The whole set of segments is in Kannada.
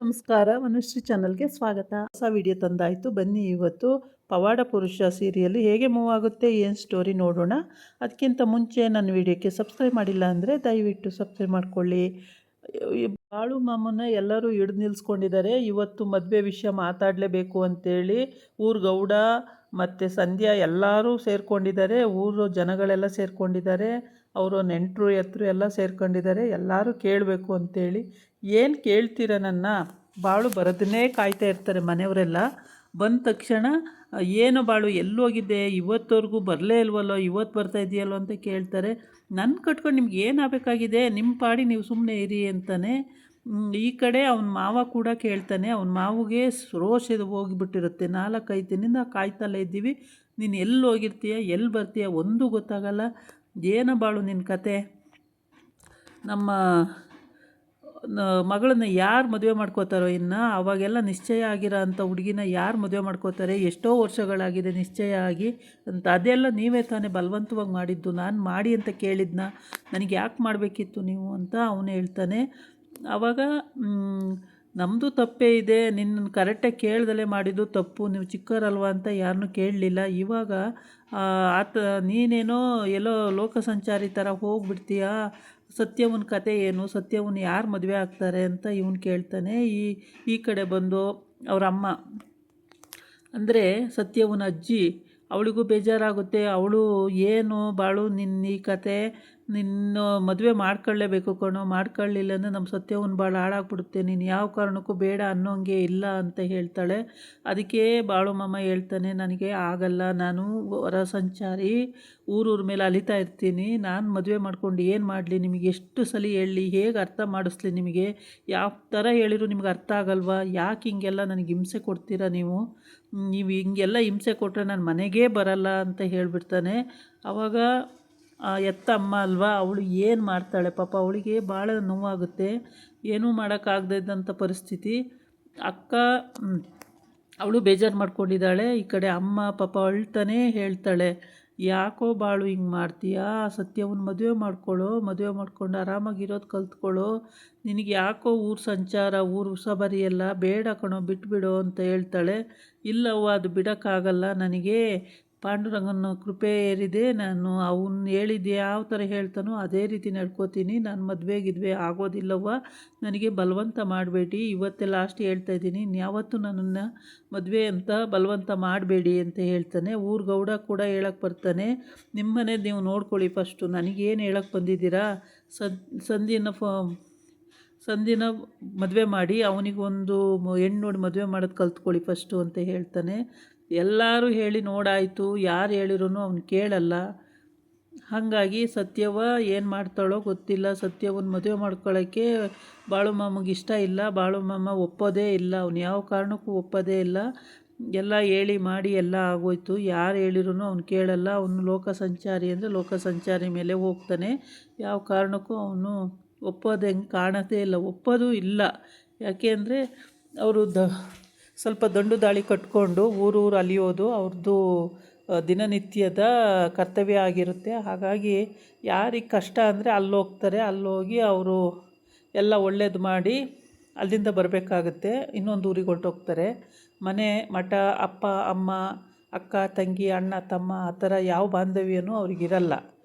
ನಮಸ್ಕಾರ, ಮನುಶ್ರೀ ಚಾನಲ್ಗೆ ಸ್ವಾಗತ. ಹೊಸ ವಿಡಿಯೋ ತಂದಾಯಿತು. ಬನ್ನಿ ಇವತ್ತು ಪವಾಡ ಪುರುಷ ಸೀರಿಯಲ್ ಹೇಗೆ ಮೂವ್ ಆಗುತ್ತೆ, ಏನು ಸ್ಟೋರಿ ನೋಡೋಣ. ಅದಕ್ಕಿಂತ ಮುಂಚೆ ನನ್ನ ವಿಡಿಯೋಕ್ಕೆ ಸಬ್ಸ್ಕ್ರೈಬ್ ಮಾಡಿಲ್ಲ ಅಂದರೆ ದಯವಿಟ್ಟು ಸಬ್ಸ್ಕ್ರೈಬ್ ಮಾಡ್ಕೊಳ್ಳಿ. ಬಾಳು ಮಾಮನ ಎಲ್ಲರೂ ಹಿಡಿದು ನಿಲ್ಲಿಸ್ಕೊಂಡಿದ್ದಾರೆ. ಇವತ್ತು ಮದುವೆ ವಿಷಯ ಮಾತಾಡಲೇಬೇಕು ಅಂತೇಳಿ ಊರು ಗೌಡ ಮತ್ತು ಸಂಧ್ಯಾ ಎಲ್ಲರೂ ಸೇರಿಕೊಂಡಿದ್ದಾರೆ. ಊರು ಜನಗಳೆಲ್ಲ ಸೇರಿಕೊಂಡಿದ್ದಾರೆ. ಅವರು ನೆಂಟರು ಎತ್ತರು ಎಲ್ಲ ಸೇರ್ಕೊಂಡಿದ್ದಾರೆ. ಎಲ್ಲರೂ ಕೇಳಬೇಕು ಅಂತೇಳಿ. ಏನು ಕೇಳ್ತೀರ ನನ್ನ? ಬಾಳು ಬರೋದನ್ನೇ ಕಾಯ್ತಾ ಇರ್ತಾರೆ ಮನೆಯವರೆಲ್ಲ. ಬಂದ ತಕ್ಷಣ ಏನು ಬಾಳು ಎಲ್ಲೋಗಿದ್ದೆ, ಇವತ್ತವರೆಗೂ ಬರಲೇ ಇಲ್ವಲ್ಲೋ, ಇವತ್ತು ಬರ್ತಾ ಇದೆಯಲ್ಲೋ ಅಂತ ಕೇಳ್ತಾರೆ. ನನ್ನ ಕಟ್ಕೊಂಡು ನಿಮ್ಗೆ ಏನಾಗಬೇಕಾಗಿದೆ, ನಿಮ್ಮ ಪಾಡಿ ನೀವು ಸುಮ್ಮನೆ ಇರಿ ಅಂತಾನೆ. ಈ ಕಡೆ ಅವನ ಮಾವ ಕೂಡ ಕೇಳ್ತಾನೆ. ಅವನ ಮಾವಿಗೆ ರೋಷ ಹೋಗಿಬಿಟ್ಟಿರುತ್ತೆ. 4-5 ದಿನದಿಂದ ಕಾಯ್ತಲ್ಲೇ ಇದ್ದೀವಿ, ನೀನು ಎಲ್ಲಿ ಹೋಗಿರ್ತೀಯ, ಎಲ್ಲಿ ಬರ್ತೀಯ ಒಂದೂ ಗೊತ್ತಾಗಲ್ಲ. ಏನು ಬಾಳು ನಿನ್ನ ಕತೆ? ನಮ್ಮ ಮಗಳನ್ನ ಯಾರು ಮದುವೆ ಮಾಡ್ಕೋತಾರೋ ಇನ್ನು? ಅವಾಗೆಲ್ಲ ನಿಶ್ಚಯ ಆಗಿರೋ ಅಂಥ ಹುಡುಗಿನ ಯಾರು ಮದುವೆ ಮಾಡ್ಕೋತಾರೆ? ಎಷ್ಟೋ ವರ್ಷಗಳಾಗಿದೆ ನಿಶ್ಚಯ ಆಗಿ ಅಂತ. ಅದೆಲ್ಲ ನೀವೇ ತಾನೇ ಬಲವಂತವಾಗಿ ಮಾಡಿದ್ದು. ನಾನು ಮಾಡಿ ಅಂತ ಕೇಳಿದ್ನ, ನನಗೆ ಯಾಕೆ ಮಾಡಬೇಕಿತ್ತು ನೀವು ಅಂತ ಅವನು ಹೇಳ್ತಾನೆ. ಆವಾಗ ನಮ್ಮದು ತಪ್ಪೇ ಇದೆ, ನಿನ್ನನ್ನು ಕರೆಕ್ಟಾಗಿ ಕೇಳ್ದಲೇ ಮಾಡಿದ್ದು ತಪ್ಪು, ನೀವು ಚಿಕ್ಕವರಲ್ವ ಅಂತ ಯಾರನ್ನೂ ಕೇಳಲಿಲ್ಲ. ಇವಾಗ ನೀನೇನೋ ಎಲ್ಲೋ ಲೋಕ ಸಂಚಾರಿ ಥರ ಹೋಗ್ಬಿಡ್ತೀಯ, ಸತ್ಯವನ ಕತೆ ಏನು, ಸತ್ಯವನ್ನ ಯಾರು ಮದುವೆ ಆಗ್ತಾರೆ ಅಂತ ಇವನು ಕೇಳ್ತಾನೆ. ಈ ಕಡೆ ಬಂದು ಅವರ ಅಮ್ಮ ಅಂದರೆ ಸತ್ಯವನ ಅಜ್ಜಿ, ಅವಳಿಗೂ ಬೇಜಾರಾಗುತ್ತೆ. ಅವಳು ಏನು ಬಾಳು ನಿನ್ನ ಈ ಕತೆ, ನಿನ್ನ ಮದುವೆ ಮಾಡ್ಕೊಳ್ಳೇಬೇಕು ಕಣೋ, ಮಾಡ್ಕೊಳ್ಳಿಲ್ಲ ಅಂದರೆ ನಮ್ಮ ಸತ್ಯವನ್ನ ಭಾಳ ಹಾಳಾಗ್ಬಿಡುತ್ತೆ, ನೀನು ಯಾವ ಕಾರಣಕ್ಕೂ ಬೇಡ ಅನ್ನೋಂಗೆ ಇಲ್ಲ ಅಂತ ಹೇಳ್ತಾಳೆ. ಅದಕ್ಕೆ ಬಾಳು ಮಾಮ ಹೇಳ್ತಾನೆ, ನನಗೆ ಆಗಲ್ಲ, ನಾನು ಹೊರ ಸಂಚಾರಿ, ಊರೂರ ಮೇಲೆ ಅಲಿತಾ ಇರ್ತೀನಿ, ನಾನು ಮದುವೆ ಮಾಡ್ಕೊಂಡು ಏನು ಮಾಡಲಿ, ನಿಮಗೆ ಎಷ್ಟು ಸಲ ಹೇಳಲಿ, ಹೇಗೆ ಅರ್ಥ ಮಾಡಿಸ್ಲಿ ನಿಮಗೆ, ಯಾವ ಥರ ಹೇಳಿದ್ರು ನಿಮ್ಗೆ ಅರ್ಥ ಆಗಲ್ವಾ, ಯಾಕೆ ಹಿಂಗೆಲ್ಲ ನನಗೆ ಹಿಂಸೆ ಕೊಡ್ತೀರಾ ನೀವು ಹಿಂಗೆಲ್ಲ ಹಿಂಸೆ ಕೊಟ್ಟರೆ ನಾನು ಮನೆಗೇ ಬರಲ್ಲ ಅಂತ ಹೇಳಿಬಿಡ್ತಾನೆ. ಆವಾಗ ಎತ್ತ ಅಮ್ಮ ಅಲ್ವಾ, ಅವಳು ಏನು ಮಾಡ್ತಾಳೆ ಪಾಪ, ಅವಳಿಗೆ ಭಾಳ ನೋವಾಗುತ್ತೆ. ಏನೂ ಮಾಡೋಕ್ಕಾಗದೇ ಇದ್ದಂಥ ಪರಿಸ್ಥಿತಿ. ಅಕ್ಕ ಅವಳು ಬೇಜಾರು ಮಾಡ್ಕೊಂಡಿದ್ದಾಳೆ. ಈ ಕಡೆ ಅಮ್ಮ ಪಾಪ ಅಳ್ತಾನೆ ಹೇಳ್ತಾಳೆ, ಯಾಕೋ ಬಾಳು ಹಿಂಗೆ ಮಾಡ್ತೀಯಾ, ಸತ್ಯವನ್ನ ಮದುವೆ ಮದುವೆ ಮಾಡ್ಕೊಂಡು ಆರಾಮಾಗಿರೋದು ಕಲ್ತ್ಕೊಳ್ಳೋ, ನಿನಗೆ ಯಾಕೋ ಊರು ಸಂಚಾರ, ಊರು ಸಬರಿ ಎಲ್ಲ ಬೇಡ ಕಣೋ, ಬಿಟ್ಬಿಡು ಅಂತ ಹೇಳ್ತಾಳೆ. ಇಲ್ಲವ್ವ, ಅದು ಬಿಡೋಕ್ಕಾಗಲ್ಲ ನನಗೆ, ಪಾಂಡುರಂಗನ ಕೃಪೆ ಏರಿದೆ, ನಾನು ಅವನು ಹೇಳಿದ್ದು ಯಾವ ಥರ ಹೇಳ್ತಾನೋ ಅದೇ ರೀತಿ ನಡ್ಕೋತೀನಿ, ನಾನು ಮದುವೆಗಿದ್ವೆ ಆಗೋದಿಲ್ಲವ್ವ, ನನಗೆ ಬಲವಂತ ಮಾಡಬೇಡಿ, ಇವತ್ತೇ ಲಾಸ್ಟ್ ಹೇಳ್ತಾಯಿದ್ದೀನಿ, ಯಾವತ್ತೂ ನನ್ನನ್ನು ಮದುವೆ ಅಂತ ಬಲವಂತ ಮಾಡಬೇಡಿ ಅಂತ ಹೇಳ್ತಾನೆ. ಊರು ಗೌಡ ಕೂಡ ಹೇಳಕ್ಕೆ ಬರ್ತಾನೆ, ನಿಮ್ಮ ಮನೇದು ನೀವು ನೋಡ್ಕೊಳ್ಳಿ ಫಸ್ಟು, ನನಗೇನು ಹೇಳಕ್ಕೆ ಬಂದಿದ್ದೀರಾ, ಸಂಧಿನ ಮದುವೆ ಮಾಡಿ ಅವನಿಗೊಂದು ಹೆಣ್ಣು ನೋಡಿ ಮದುವೆ ಮಾಡೋದು ಕಲ್ತ್ಕೊಳ್ಳಿ ಫಸ್ಟು ಅಂತ ಹೇಳ್ತಾನೆ. ಎಲ್ಲರೂ ಹೇಳಿ ನೋಡಾಯಿತು, ಯಾರು ಹೇಳಿರೂ ಅವನು ಕೇಳಲ್ಲ. ಹಾಗಾಗಿ ಸತ್ಯವ ಏನು ಮಾಡ್ತಾಳೋ ಗೊತ್ತಿಲ್ಲ. ಸತ್ಯವನ್ನ ಮದುವೆ ಮಾಡ್ಕೊಳ್ಳೋಕ್ಕೆ ಬಾಳು ಮಾಮಗೆ ಇಷ್ಟ ಇಲ್ಲ. ಬಾಳು ಮಾಮ ಒಪ್ಪೋದೇ ಇಲ್ಲ, ಅವನು ಯಾವ ಕಾರಣಕ್ಕೂ ಒಪ್ಪೋದೇ ಇಲ್ಲ. ಎಲ್ಲ ಹೇಳಿ ಮಾಡಿ ಎಲ್ಲ ಆಗೋಯ್ತು, ಯಾರು ಹೇಳಿರೂ ಅವನು ಕೇಳಲ್ಲ. ಅವನು ಲೋಕ ಸಂಚಾರಿ ಅಂದರೆ ಲೋಕ ಸಂಚಾರಿ ಮೇಲೆ ಹೋಗ್ತಾನೆ. ಯಾವ ಕಾರಣಕ್ಕೂ ಅವನು ಒಪ್ಪೋದಂಗೆ ಕಾಣೋದೇ ಇಲ್ಲ, ಒಪ್ಪೋದು ಇಲ್ಲ. ಯಾಕೆ ಅಂದರೆ ಅವರು ಸ್ವಲ್ಪ ದಂಡು ದಾಳಿ ಕಟ್ಕೊಂಡು ಊರೂರು ಅಲಿಯೋದು ಅವ್ರದ್ದು ದಿನನಿತ್ಯದ ಕರ್ತವ್ಯ ಆಗಿರುತ್ತೆ. ಹಾಗಾಗಿ ಯಾರಿಗೆ ಕಷ್ಟ ಅಂದರೆ ಅಲ್ಲೋಗ್ತಾರೆ, ಅಲ್ಲೋಗಿ ಅವರು ಎಲ್ಲ ಒಳ್ಳೇದು ಮಾಡಿ ಅಲ್ಲಿಂದ ಬರಬೇಕಾಗುತ್ತೆ. ಇನ್ನೊಂದು ಊರಿಗೆ ಹೊರಟೋಗ್ತಾರೆ. ಮನೆ ಮಠ, ಅಪ್ಪ ಅಮ್ಮ, ಅಕ್ಕ ತಂಗಿ, ಅಣ್ಣ ತಮ್ಮ, ಆ ಥರ ಯಾವ ಬಾಂಧವ್ಯನೂ ಅವ್ರಿಗಿರಲ್ಲ.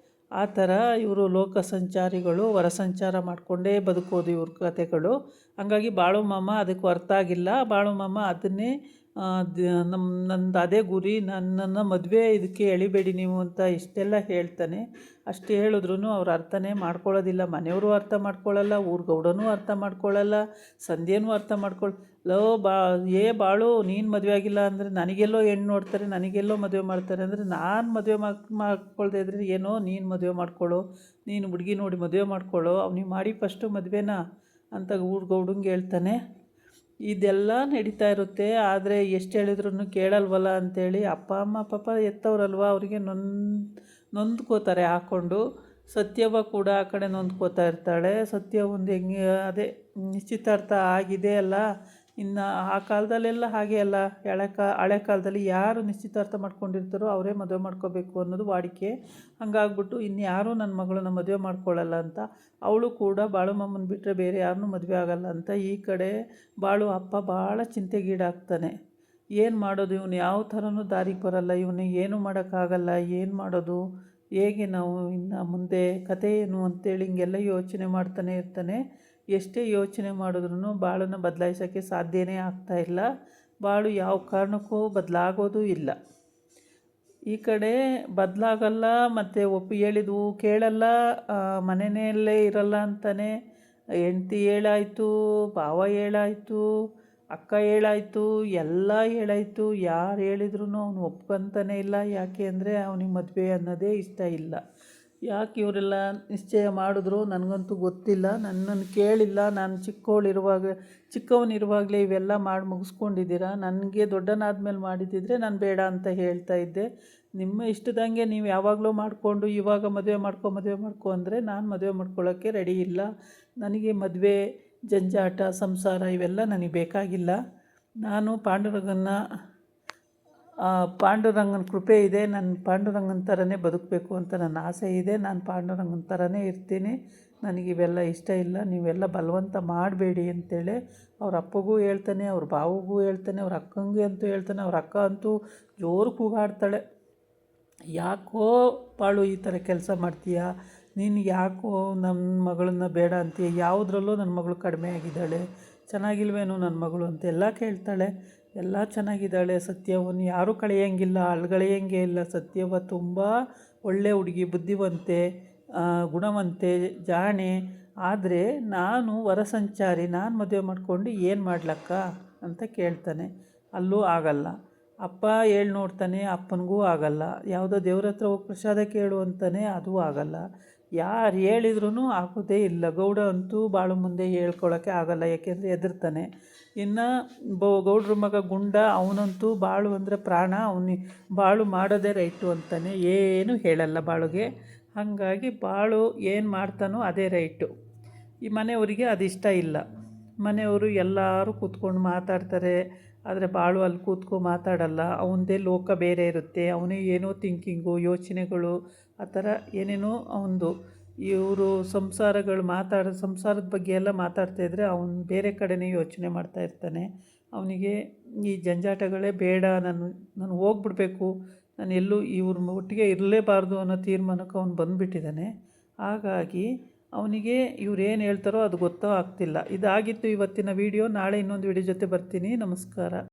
ಆ ಥರ ಇವರು ಲೋಕ ಸಂಚಾರಿಗಳು, ಹೊರ ಸಂಚಾರ ಮಾಡಿಕೊಂಡೇ ಬದುಕೋದು ಇವ್ರ ಕತೆಗಳು. ಹಂಗಾಗಿ ಬಾಳು ಮಾಮ ಅದಕ್ಕೆ ಅರ್ಥ ಆಗಿಲ್ಲ. ಬಾಳು ಮಾಮ ಅದನ್ನೇ ನಂದು ಅದೇ ಗುರಿ, ನನ್ನನ್ನು ಮದುವೆ ಇದಕ್ಕೆ ಎಳಿಬೇಡಿ ನೀವು ಅಂತ ಇಷ್ಟೆಲ್ಲ ಹೇಳ್ತಾನೆ. ಅಷ್ಟು ಹೇಳಿದ್ರೂ ಅವ್ರು ಅರ್ಥನೇ ಮಾಡ್ಕೊಳ್ಳೋದಿಲ್ಲ. ಮನೆಯವರು ಅರ್ಥ ಮಾಡ್ಕೊಳ್ಳಲ್ಲ, ಊರು ಗೌಡನೂ ಅರ್ಥ ಮಾಡ್ಕೊಳ್ಳಲ್ಲ, ಸಂಧ್ಯನೂ ಅರ್ಥ ಲೋ ಬಾಳು, ನೀನು ಮದುವೆ ಆಗಿಲ್ಲ ಅಂದರೆ ನನಗೆಲ್ಲೋ ಹೆಣ್ಣು ನೋಡ್ತಾರೆ, ನನಗೆಲ್ಲೋ ಮದುವೆ ಮಾಡ್ತಾರೆ ಅಂದರೆ, ನಾನು ಮದುವೆ ಮಾಡ್ಕೊಳ್ದೇ ಇದ್ರೆ ಏನೋ, ನೀನು ಮದುವೆ ಮಾಡ್ಕೊಳ್ಳೋ, ನೀನು ಹುಡುಗಿ ನೋಡಿ ಮದುವೆ ಮಾಡ್ಕೊಳ್ಳೋ, ಅವ್ನಿಗೆ ಮಾಡಿ ಫಸ್ಟು ಮದುವೆನ ಅಂತ ಊರು ಗೌಡಂಗೆ ಹೇಳ್ತಾನೆ. ಇದೆಲ್ಲ ನಡೀತಾ ಇರುತ್ತೆ. ಆದರೆ ಎಷ್ಟು ಹೇಳಿದ್ರೂ ಕೇಳಲ್ವಲ್ಲ ಅಂಥೇಳಿ ಅಪ್ಪ ಅಮ್ಮ ಪಾಪ ಎತ್ತವ್ರಲ್ವ, ಅವರಿಗೆ ನೊಂದ್ಕೋತಾರೆ ಹಾಕ್ಕೊಂಡು. ಸತ್ಯವ ಕೂಡ ಆ ಕಡೆ ನೊಂದ್ಕೋತಾ ಇರ್ತಾಳೆ. ಸತ್ಯ ಒಂದು ಹೆಂಗೆ ಅದೇ ನಿಶ್ಚಿತಾರ್ಥ ಆಗಿದೆ ಅಲ್ಲ, ಇನ್ನು ಆ ಕಾಲದಲ್ಲೆಲ್ಲ ಹಾಗೆ ಅಲ್ಲ, ಹಳೆ ಕಾಲದಲ್ಲಿ ಯಾರು ನಿಶ್ಚಿತಾರ್ಥ ಮಾಡ್ಕೊಂಡಿರ್ತಾರೋ ಅವರೇ ಮದುವೆ ಮಾಡ್ಕೋಬೇಕು ಅನ್ನೋದು ವಾಡಿಕೆ. ಹಂಗಾಗ್ಬಿಟ್ಟು ಇನ್ಯಾರೂ ನನ್ನ ಮಗಳನ್ನ ಮದುವೆ ಮಾಡ್ಕೊಳ್ಳಲ್ಲ ಅಂತ, ಅವಳು ಕೂಡ ಬಾಳು ಮಾಮನ ಬಿಟ್ಟರೆ ಬೇರೆ ಯಾರನ್ನೂ ಮದುವೆ ಆಗಲ್ಲ ಅಂತ ಈ ಕಡೆ ಬಾಳು ಅಪ್ಪ ಭಾಳ ಚಿಂತೆಗೀಡಾಗ್ತಾನೆ. ಏನು ಮಾಡೋದು, ಇವನು ಯಾವ ಥರನೂ ದಾರಿಗೆ ಬರಲ್ಲ, ಇವನು ಏನೂ ಮಾಡೋಕ್ಕಾಗಲ್ಲ, ಏನು ಮಾಡೋದು, ಹೇಗೆ ನಾವು ಇನ್ನು ಮುಂದೆ ಕತೆ ಏನು ಅಂತೇಳಿ ಹಿಂಗೆಲ್ಲ ಯೋಚನೆ ಮಾಡ್ತಾನೆ ಇರ್ತಾನೆ. ಎಷ್ಟೇ ಯೋಚನೆ ಮಾಡಿದ್ರೂ ಬಾಳನ್ನು ಬದಲಾಯಿಸೋಕ್ಕೆ ಸಾಧ್ಯನೇ ಆಗ್ತಾಯಿಲ್ಲ. ಬಾಳು ಯಾವ ಕಾರಣಕ್ಕೂ ಬದಲಾಗೋದು ಇಲ್ಲ. ಈ ಕಡೆ ಬದಲಾಗಲ್ಲ, ಮತ್ತು ಹೇಳಿದ್ವು ಕೇಳಲ್ಲ, ಮನೆಯಲ್ಲೇ ಇರಲ್ಲ ಅಂತಾನೆ. ಹೆಂಡ್ತಿ ಹೇಳಾಯಿತು, ಭಾವ ಹೇಳಾಯಿತು, ಅಕ್ಕ ಹೇಳಾಯಿತು, ಎಲ್ಲ ಹೇಳಾಯಿತು, ಯಾರು ಹೇಳಿದ್ರೂ ಅವನು ಒಪ್ಕೊಂತಾನೆ ಇಲ್ಲ. ಯಾಕೆ ಅಂದರೆ ಅವನಿಗೆ ಮದುವೆ ಅನ್ನೋದೇ ಇಷ್ಟ ಇಲ್ಲ. ಯಾಕೆ ಇವರೆಲ್ಲ ನಿಶ್ಚಯ ಮಾಡಿದ್ರು ನನಗಂತೂ ಗೊತ್ತಿಲ್ಲ, ನನ್ನನ್ನು ಕೇಳಿಲ್ಲ. ನಾನು ಚಿಕ್ಕವನಿರುವಾಗಲೇ ಇವೆಲ್ಲ ಮಾಡಿ ಮುಗಿಸ್ಕೊಂಡಿದ್ದೀರಾ. ನನಗೆ ದೊಡ್ಡನಾದ್ಮೇಲೆ ಮಾಡಿದ್ದಿದ್ರೆ ನಾನು ಬೇಡ ಅಂತ ಹೇಳ್ತಾ ಇದ್ದೆ. ನಿಮ್ಮ ಇಷ್ಟದಂಗೆ ನೀವು ಯಾವಾಗಲೂ ಮಾಡಿಕೊಂಡು ಇವಾಗ ಮದುವೆ ಮಾಡ್ಕೊ ಅಂದರೆ ನಾನು ಮದುವೆ ಮಾಡ್ಕೊಳ್ಳೋಕ್ಕೆ ರೆಡಿ ಇಲ್ಲ. ನನಗೆ ಮದುವೆ ಜಂಜಾಟ ಸಂಸಾರ ಇವೆಲ್ಲ ನನಗೆ ಬೇಕಾಗಿಲ್ಲ. ನಾನು ಪಾಂಡುರಂಗನ ಕೃಪೆ ಇದೆ, ನನ್ನ ಪಾಂಡುರಂಗನ ಥರನೇ ಬದುಕಬೇಕು ಅಂತ ನನ್ನ ಆಸೆ ಇದೆ. ನಾನು ಪಾಂಡುರಂಗನ ಥರನೇ ಇರ್ತೀನಿ. ನನಗಿವೆಲ್ಲ ಇಷ್ಟ ಇಲ್ಲ, ನೀವೆಲ್ಲ ಬಲವಂತ ಮಾಡಬೇಡಿ ಅಂತೇಳಿ ಅವ್ರ ಅಪ್ಪಗೂ ಹೇಳ್ತಾನೆ, ಅವ್ರ ಬಾವಿಗೂ ಹೇಳ್ತಾನೆ, ಅವ್ರ ಅಕ್ಕಂಗೆ ಅಂತೂ ಹೇಳ್ತಾನೆ. ಅವ್ರ ಅಕ್ಕ ಅಂತೂ ಜೋರು ಕೂಗಾಡ್ತಾಳೆ, ಯಾಕೋ ಬಾಳು ಈ ಥರ ಕೆಲಸ ಮಾಡ್ತೀಯಾ, ನೀನು ಯಾಕೋ ನನ್ನ ಮಗಳನ್ನ ಬೇಡ ಅಂತೀಯ, ಯಾವುದ್ರಲ್ಲೂ ನನ್ನ ಮಗಳು ಕಡಿಮೆ ಆಗಿದ್ದಾಳೆ, ಚೆನ್ನಾಗಿಲ್ವೇನೋ ನನ್ನ ಮಗಳು ಅಂತೆಲ್ಲ ಕೇಳ್ತಾಳೆ. ಎಲ್ಲ ಚೆನ್ನಾಗಿದ್ದಾಳೆ, ಸತ್ಯವನ್ನು ಯಾರೂ ಕಳೆಯೋಂಗಿಲ್ಲ, ಅಳ್ಗಳೆಯೋಂಗೇ ಇಲ್ಲ. ಸತ್ಯವ ತುಂಬ ಒಳ್ಳೆ ಹುಡುಗಿ, ಬುದ್ಧಿವಂತೆ, ಗುಣವಂತೆ, ಜಾಣೆ. ಆದರೆ ನಾನು ಹೊರಸಂಚಾರಿ, ನಾನು ಮದುವೆ ಮಾಡ್ಕೊಂಡು ಏನು ಮಾಡ್ಲಕ್ಕ ಅಂತ ಕೇಳ್ತಾನೆ. ಅಲ್ಲೂ ಆಗಲ್ಲ. ಅಪ್ಪ ಹೇಳಿ ನೋಡ್ತಾನೆ, ಅಪ್ಪನಿಗೂ ಆಗಲ್ಲ. ಯಾವುದೋ ದೇವ್ರ ಹತ್ರ ಹೋಗಿ ಪ್ರಸಾದ ಕೇಳು ಅಂತಾನೆ, ಅದು ಆಗಲ್ಲ. ಯಾರು ಹೇಳಿದ್ರೂ ಆಗೋದೇ ಇಲ್ಲ. ಗೌಡ ಅಂತೂ ಬಾಳು ಮುಂದೆ ಹೇಳ್ಕೊಳ್ಳೋಕ್ಕೆ ಆಗಲ್ಲ, ಯಾಕೆಂದರೆ ಹೆದರ್ತಾನೆ. ಇನ್ನು ಗೌಡ್ರ ಮಗ ಗುಂಡ, ಅವನಂತೂ ಬಾಳು ಅಂದರೆ ಪ್ರಾಣ, ಬಾಳು ಮಾಡೋದೇ ರೈಟು ಅಂತಾನೆ, ಏನೂ ಹೇಳಲ್ಲ ಬಾಳುಗೆ. ಹಾಗಾಗಿ ಬಾಳು ಏನು ಮಾಡ್ತಾನೋ ಅದೇ ರೈಟು. ಈ ಮನೆಯವರಿಗೆ ಅದಿಷ್ಟ ಇಲ್ಲ. ಮನೆಯವರು ಎಲ್ಲರೂ ಕೂತ್ಕೊಂಡು ಮಾತಾಡ್ತಾರೆ, ಆದರೆ ಬಾಳು ಅಲ್ಲಿ ಕೂತ್ಕೊಂಡು ಮಾತಾಡಲ್ಲ. ಅವನದೇ ಲೋಕ ಬೇರೆ ಇರುತ್ತೆ, ಅವನೇ ಏನೋ ಥಿಂಕಿಂಗು, ಯೋಚನೆಗಳು, ಆ ಥರ ಏನೇನೋ ಅವನದು. ಇವರು ಸಂಸಾರದ ಬಗ್ಗೆ ಎಲ್ಲ ಮಾತಾಡ್ತಾಯಿದ್ರೆ ಅವನು ಬೇರೆ ಕಡೆನೇ ಯೋಚನೆ ಮಾಡ್ತಾಯಿರ್ತಾನೆ. ಅವನಿಗೆ ಈ ಜಂಜಾಟಗಳೇ ಬೇಡ, ನಾನು ಹೋಗ್ಬಿಡ್ಬೇಕು, ನಾನು ಎಲ್ಲೂ ಇವ್ರ ಒಟ್ಟಿಗೆ ಇರಲೇಬಾರ್ದು ಅನ್ನೋ ತೀರ್ಮಾನಕ್ಕೆ ಅವನು ಬಂದುಬಿಟ್ಟಿದ್ದಾನೆ. ಹಾಗಾಗಿ ಅವನಿಗೆ ಇವ್ರೇನು ಹೇಳ್ತಾರೋ ಅದು ಗೊತ್ತೋ ಆಗ್ತಿಲ್ಲ. ಇದಾಗಿತ್ತು ಇವತ್ತಿನ ವಿಡಿಯೋ. ನಾಳೆ ಇನ್ನೊಂದು ವಿಡಿಯೋ ಜೊತೆ ಬರ್ತೀನಿ. ನಮಸ್ಕಾರ.